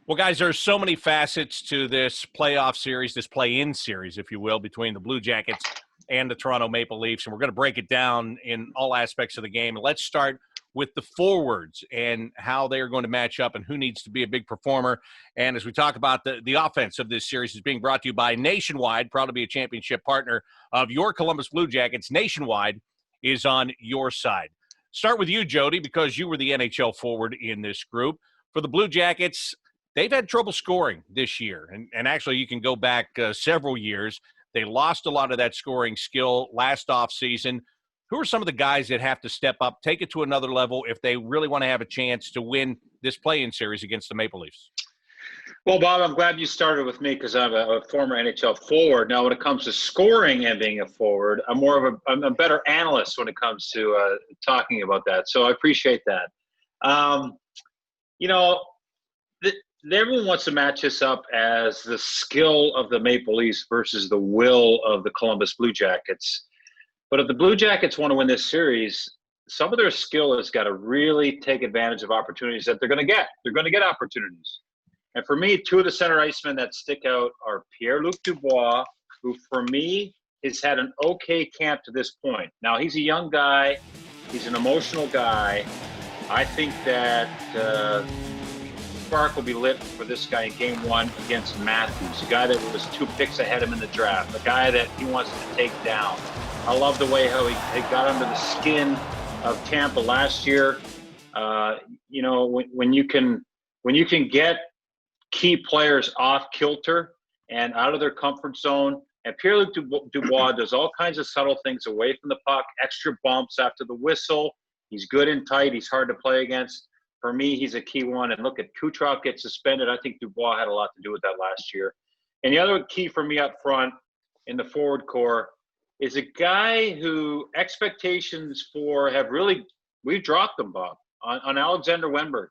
Well, guys, there's so many facets to this playoff series, this play-in series, if you will, between the Blue Jackets and the Toronto Maple Leafs. And we're going to break it down in all aspects of the game. And let's start with the forwards and how they are going to match up and who needs to be a big performer. And as we talk about the offense of this series, is being brought to you by Nationwide, proud to be a championship partner of your Columbus Blue Jackets. Nationwide is on your side. Start with you, Jody, because you were the NHL forward in this group. For the Blue Jackets, they've had trouble scoring this year, and actually you can go back several years. They lost a lot of that scoring skill last offseason. Who are some of the guys that have to step up, take it to another level if they really want to have a chance to win this play-in series against the Maple Leafs? Well, Bob, I'm glad you started with me because I'm a former NHL forward. Now, when it comes to scoring and being a forward, I'm a better analyst when it comes to talking about that. So I appreciate that. Everyone wants to match this up as the skill of the Maple Leafs versus the will of the Columbus Blue Jackets. But if the Blue Jackets want to win this series, some of their skill has got to really take advantage of opportunities that they're going to get. They're going to get opportunities. And for me, two of the center icemen that stick out are Pierre-Luc Dubois, who for me has had an okay camp to this point. Now, he's a young guy. He's an emotional guy. I think that spark will be lit for this guy in game one against Matthews, a guy that was 2 picks ahead of him in the draft, a guy that he wants to take down. I love the way how he got under the skin of Tampa last year. When you can get key players off kilter and out of their comfort zone, and Pierre-Luc Dubois does all kinds of subtle things away from the puck, extra bumps after the whistle. He's good and tight. He's hard to play against. For me, he's a key one. And look, at Kucherov get suspended. I think Dubois had a lot to do with that last year. And the other key for me up front in the forward core is a guy who expectations for we've dropped them, Bob, on Alexander Wenberg.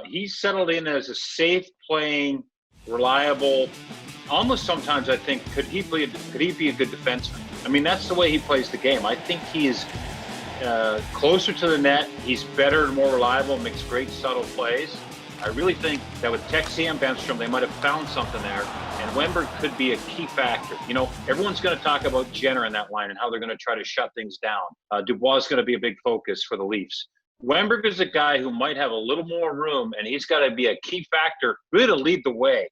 He's settled in as a safe playing, reliable, almost sometimes I think, could he be a good defenseman? I mean, that's the way he plays the game. I think he is closer to the net. He's better and more reliable, makes great subtle plays. I really think that with Texier and Bemstrom, they might have found something there, and Wenberg could be a key factor. Everyone's going to talk about Jenner in that line and how they're going to try to shut things down. Dubois is going to be a big focus for the Leafs. Wenberg is a guy who might have a little more room, and he's got to be a key factor really to lead the way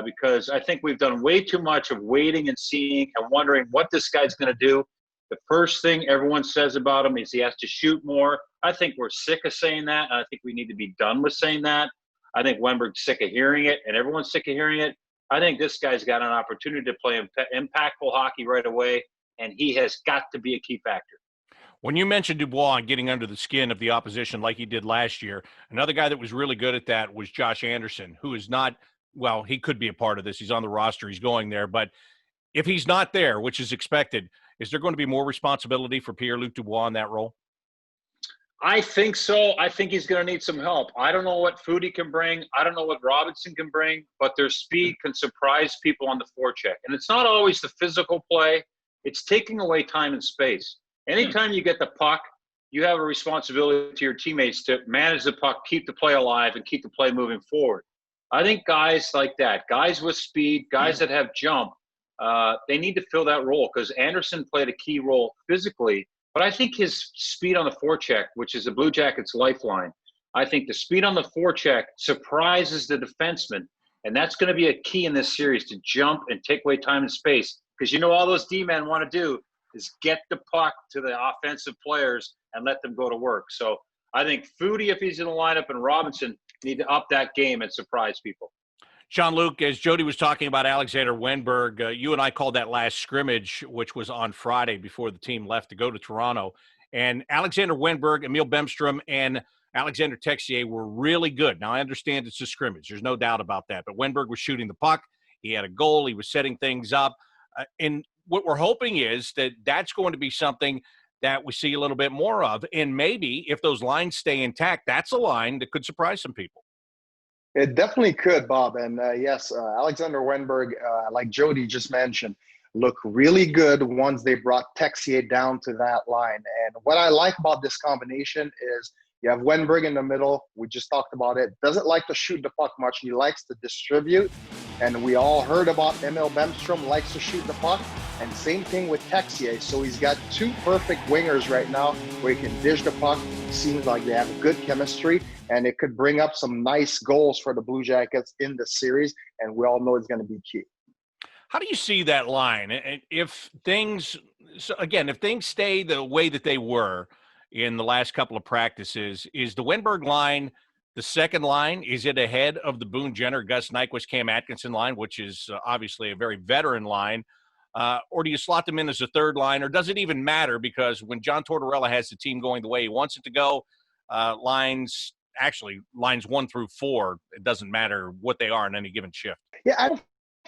because I think we've done way too much of waiting and seeing and wondering what this guy's going to do. The first thing everyone says about him is he has to shoot more. I think we're sick of saying that, and I think we need to be done with saying that. I think Wenberg's sick of hearing it, and everyone's sick of hearing it. I think this guy's got an opportunity to play impactful hockey right away, and he has got to be a key factor. When you mentioned Dubois and getting under the skin of the opposition like he did last year, another guy that was really good at that was Josh Anderson, who is not – well, he could be a part of this. He's on the roster. He's going there. But if he's not there, which is expected, is there going to be more responsibility for Pierre-Luc Dubois in that role? I think so. I think he's going to need some help. I don't know what Foudy can bring. I don't know what Robinson can bring, but their speed can surprise people on the forecheck. And it's not always the physical play. It's taking away time and space. Anytime you get the puck, you have a responsibility to your teammates to manage the puck, keep the play alive, and keep the play moving forward. I think guys like that, guys with speed, guys that have jump, they need to fill that role because Anderson played a key role physically. But I think his speed on the forecheck, which is the Blue Jackets' lifeline, I think the speed on the forecheck surprises the defenseman. And that's going to be a key in this series to jump and take away time and space. Because all those D-men want to do is get the puck to the offensive players and let them go to work. So I think Foudy, if he's in the lineup, and Robinson need to up that game and surprise people. Jean-Luc, as Jody was talking about Alexander Wenberg, you and I called that last scrimmage, which was on Friday before the team left to go to Toronto. And Alexander Wenberg, Emil Bemstrom, and Alexander Texier were really good. Now, I understand it's a scrimmage. There's no doubt about that. But Wenberg was shooting the puck. He had a goal. He was setting things up. And what we're hoping is that that's going to be something that we see a little bit more of. And maybe if those lines stay intact, that's a line that could surprise some people. It definitely could, Bob. And yes, Alexander Wenberg, like Jody just mentioned, look really good once they brought Texier down to that line. And what I like about this combination is, You have Wenberg in the middle. We just talked about it. Doesn't like to shoot the puck much. He likes to distribute. And we all heard about Emil Bemstrom likes to shoot the puck. And same thing with Texier. So he's got two perfect wingers right now where he can dish the puck. Seems like they have good chemistry. And it could bring up some nice goals for the Blue Jackets in the series. And we all know it's going to be key. How do you see that line? If things, so again, if things stay the way that they were in the last couple of practices, is the Wenberg line the second line? Is it ahead of the Boone Jenner, Gus Nyquist, Cam Atkinson line, which is obviously a very veteran line? Or do you slot them in as a third line? Or does it even matter? Because when John Tortorella has the team going the way he wants it to go, lines 1 through 4, it doesn't matter what they are in any given shift. Yeah, I don't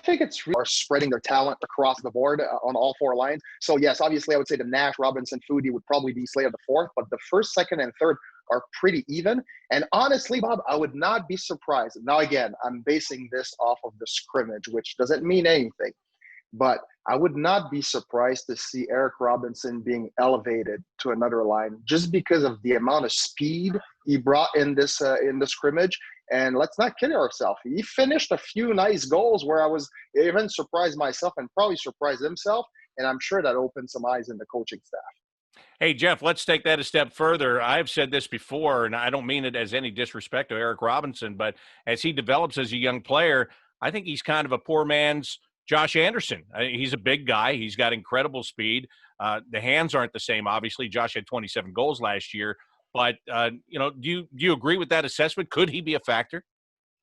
think it's really spreading their talent across the board on all 4 lines. So yes, obviously I would say the Nash, Robinson, Foodie would probably be slated the 4th, but the 1st, 2nd, and 3rd are pretty even. And honestly, Bob, I would not be surprised. Now again, I'm basing this off of the scrimmage, which doesn't mean anything, but I would not be surprised to see Eric Robinson being elevated to another line just because of the amount of speed he brought in this in the scrimmage. And let's not kid ourselves. He finished a few nice goals where I was even surprised myself and probably surprised himself. And I'm sure that opened some eyes in the coaching staff. Hey, Jeff, let's take that a step further. I've said this before, and I don't mean it as any disrespect to Eric Robinson, but as he develops as a young player, I think he's kind of a poor man's Josh Anderson. He's a big guy. He's got incredible speed. The hands aren't the same, obviously. Josh had 27 goals last year. But, do you agree with that assessment? Could he be a factor?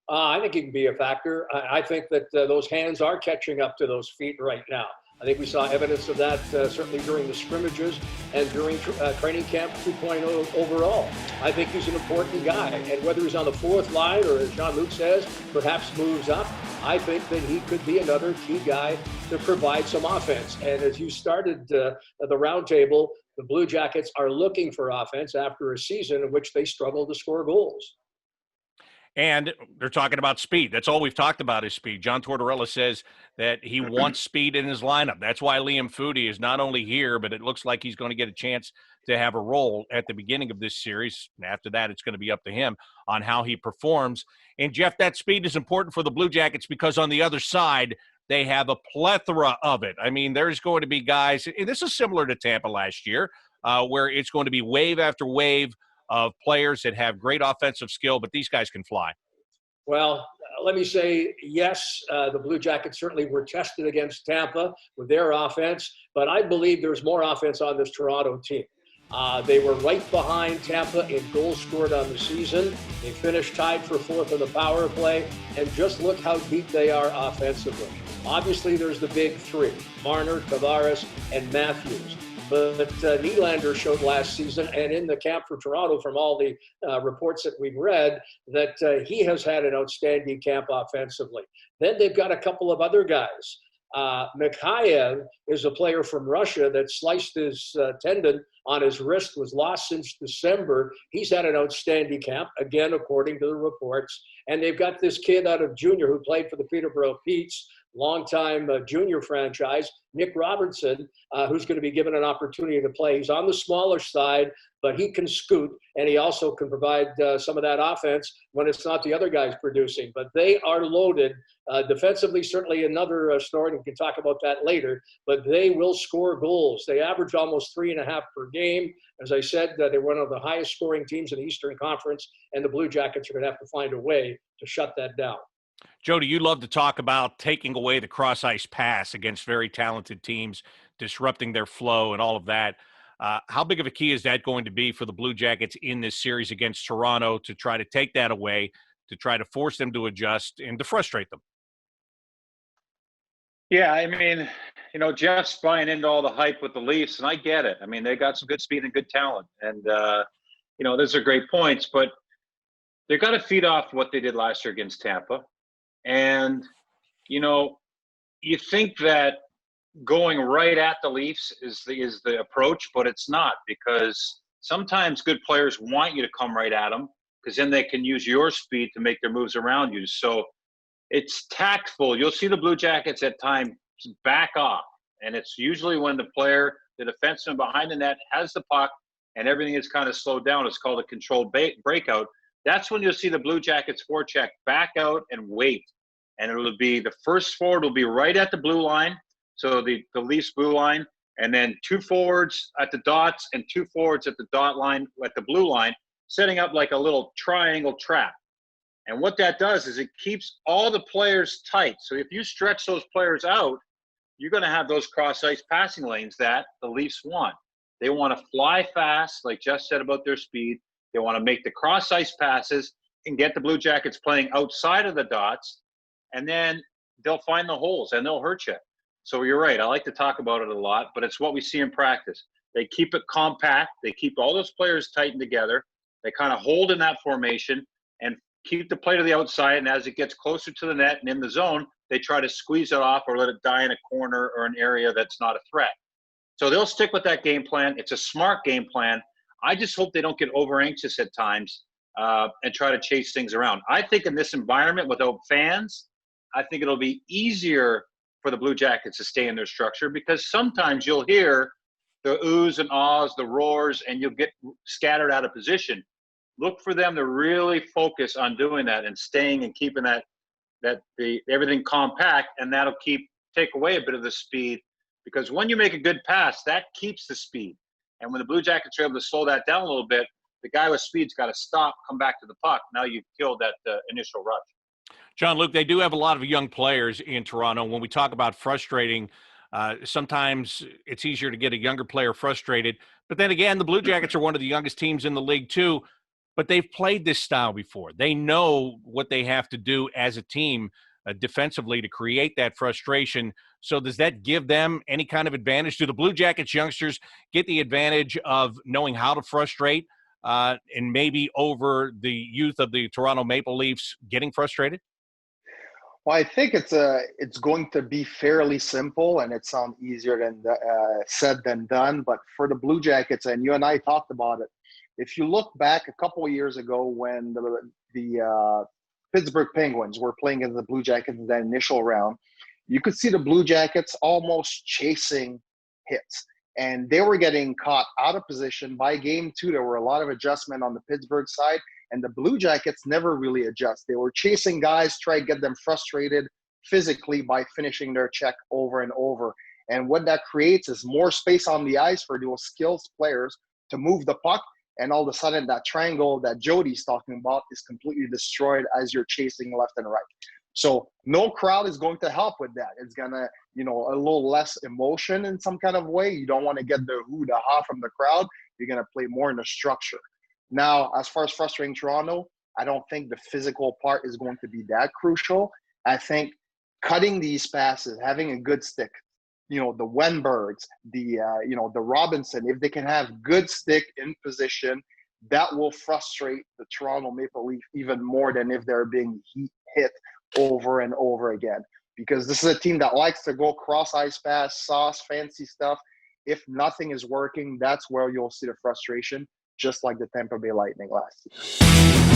I think he can be a factor. I think that those hands are catching up to those feet right now. I think we saw evidence of that certainly during the scrimmages and during training camp 2.0 overall. I think he's an important guy. And whether he's on the 4th line or, as Jean-Luc says, perhaps moves up, I think that he could be another key guy to provide some offense. And as you started the roundtable, the Blue Jackets are looking for offense after a season in which they struggled to score goals. And they're talking about speed. That's all we've talked about is speed. John Tortorella says that he wants speed in his lineup. That's why Liam Foodie is not only here, but it looks like he's going to get a chance to have a role at the beginning of this series. And after that, it's going to be up to him on how he performs. And, Jeff, that speed is important for the Blue Jackets because on the other side, they have a plethora of it. I mean, there's going to be guys – and this is similar to Tampa last year where it's going to be wave after wave of players that have great offensive skill, but these guys can fly. Well, let me say, yes, the Blue Jackets certainly were tested against Tampa with their offense, but I believe there's more offense on this Toronto team. They were right behind Tampa in goals scored on the season. They finished tied for 4th in the power play, and just look how deep they are offensively. Obviously, there's the big 3, Marner, Tavares, and Matthews. But Nylander showed last season and in the camp for Toronto from all the reports that we've read that he has had an outstanding camp offensively. Then they've got a couple of other guys. McElligott is a player from Russia that sliced his tendon on his wrist, was lost since December. He's had an outstanding camp, again, according to the reports. And they've got this kid out of junior who played for the Peterborough Petes, longtime junior franchise, Nick Robertson, who's going to be given an opportunity to play. He's on the smaller side, but he can scoot, and he also can provide some of that offense when it's not the other guys producing. But they are loaded. Defensively, certainly another story, and we can talk about that later, but they will score goals. They average almost 3.5 per game. As I said, they're one of the highest scoring teams in the Eastern Conference, and the Blue Jackets are going to have to find a way to shut that down. Jody, you love to talk about taking away the cross-ice pass against very talented teams, disrupting their flow and all of that. How big of a key is that going to be for the Blue Jackets in this series against Toronto to try to take that away, to try to force them to adjust and to frustrate them? Yeah, I mean, Jeff's buying into all the hype with the Leafs, and I get it. I mean, they got some good speed and good talent. And, those are great points, but they've got to feed off what they did last year against Tampa. And, you think that going right at the Leafs is the approach, but it's not, because sometimes good players want you to come right at them because then they can use your speed to make their moves around you. So it's tactful. You'll see the Blue Jackets at times back off, and it's usually when the defenseman behind the net has the puck and everything is kind of slowed down. It's called a controlled breakout. That's when you'll see the Blue Jackets forecheck back out and wait. And it'll be the first forward will be right at the blue line, so the Leafs blue line, and then 2 forwards at the dots and 2 forwards at the dot line at the blue line, setting up like a little triangle trap. And what that does is it keeps all the players tight. So if you stretch those players out, you're going to have those cross-ice passing lanes that the Leafs want. They want to fly fast, like Jeff said about their speed. They want to make the cross-ice passes and get the Blue Jackets playing outside of the dots, and then they'll find the holes and they'll hurt you. So you're right. I like to talk about it a lot, but it's what we see in practice. They keep it compact. They keep all those players tightened together. They kind of hold in that formation and keep the play to the outside. And as it gets closer to the net and in the zone, they try to squeeze it off or let it die in a corner or an area that's not a threat. So they'll stick with that game plan. It's a smart game plan. I just hope they don't get over anxious at times and try to chase things around. I think in this environment without fans, I think it'll be easier for the Blue Jackets to stay in their structure, because sometimes you'll hear the oohs and ahs, the roars, and you'll get scattered out of position. Look for them to really focus on doing that and staying and keeping everything compact, and that'll take away a bit of the speed, because when you make a good pass, that keeps the speed. And when the Blue Jackets are able to slow that down a little bit, the guy with speed's got to stop, come back to the puck. Now you've killed that initial rush. Jean-Luc, they do have a lot of young players in Toronto. When we talk about frustrating, sometimes it's easier to get a younger player frustrated. But then again, the Blue Jackets are one of the youngest teams in the league too. But they've played this style before. They know what they have to do as a team defensively to create that frustration. So does that give them any kind of advantage? Do the Blue Jackets youngsters get the advantage of knowing how to frustrate and maybe over the youth of the Toronto Maple Leafs getting frustrated? Well, I think it's going to be fairly simple, and it sounds easier than said than done. But for the Blue Jackets, and you and I talked about it, if you look back a couple of years ago when the Pittsburgh Penguins were playing against the Blue Jackets in that initial round, you could see the Blue Jackets almost chasing hits. And they were getting caught out of position. By game 2, there were a lot of adjustment on the Pittsburgh side, and the Blue Jackets never really adjust. They were chasing guys, try to get them frustrated physically by finishing their check over and over. And what that creates is more space on the ice for those skilled players to move the puck. And all of a sudden, that triangle that Jody's talking about is completely destroyed as you're chasing left and right. So no crowd is going to help with that. It's going to, a little less emotion in some kind of way. You don't want to get the hoo, the ha from the crowd. You're going to play more in the structure. Now, as far as frustrating Toronto, I don't think the physical part is going to be that crucial. I think cutting these passes, having a good stick, the Wenbergs, the Robinson, if they can have good stick in position, that will frustrate the Toronto Maple Leafs even more than if they're being hit over and over again. Because this is a team that likes to go cross-ice pass, sauce, fancy stuff. If nothing is working, that's where you'll see the frustration, just like the Tampa Bay Lightning last year.